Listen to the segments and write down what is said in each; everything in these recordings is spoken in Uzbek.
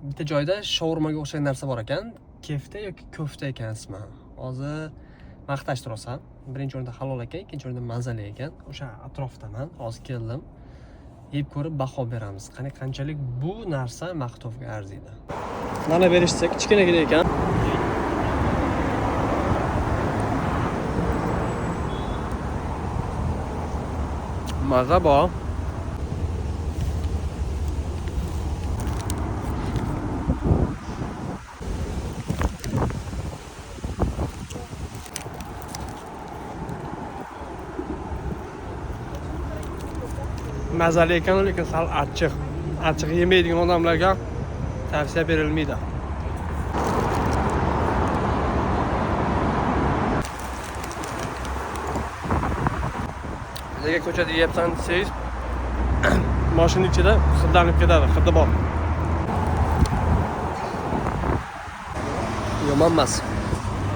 Bitta joyda shaurmaga o'xshagan narsa bor ekan. Kefta yoki ko'fta ekan ismi. Hozir maqtash rosa. Birinchi o'rinda halol ekan, ikkinchi o'rinda mazali ekan. O'sha atrofdaman. Hozir keldim. Yeb ko'rib baho beramiz. Qani qanchalik bu narsa maqtovga arziydi. Mana berishsa kichkinagina ekan. Maza bor. Mazali ekan, lekin sal achchiq. Achchiq yemaydigan odamlarga tavsiya berilmaydi. Nega ko'chada yeyapsan desangiz, mashina ichida hidlanib ketadi, hidi bor. Yomon emas.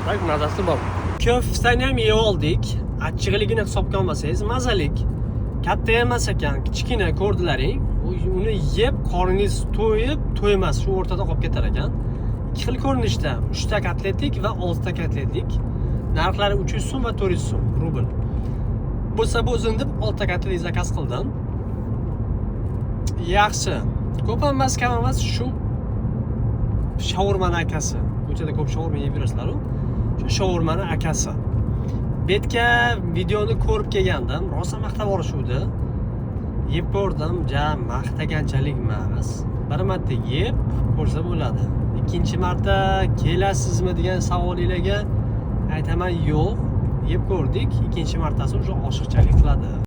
Bak, mazasi bor. Ko'ftani ham yeb oldik. Achchiqligini hisobga olmasangiz, mazalik. Katta emas ekan, kichkina ko'rdilaring. Uni yeb qorningiz to'yib, to'ymas, shu o'rtada qolib ketar ekan. Ikki xil ko'rinishda, 3 ta kotletlik va 6 ta kotletlik. Narxlari 300 so'm va 400 so'm rubl. Bo'lsa o'zim deb 6 ta kotlet zakaz qildim. Yaxshi. Ko'p emas, kam emas, shu shaurmani akasi. Ko'chada ko'p shaurma yeb yurasizlar-ku. Shu shaurmani akasi. Betga videoni ko'rib kelgandim, rosa maqtab olishuvdi. Yeb ko'rdim, maqtaganchalik emas. Bir marta yeb ko'rsa bo'ladi. Ikkinchi marta kelasizmi degan savolingizga aytaman yo'q. Yeb ko'rdik, ikkinchi martasi o'sha oshiqchalik qiladi.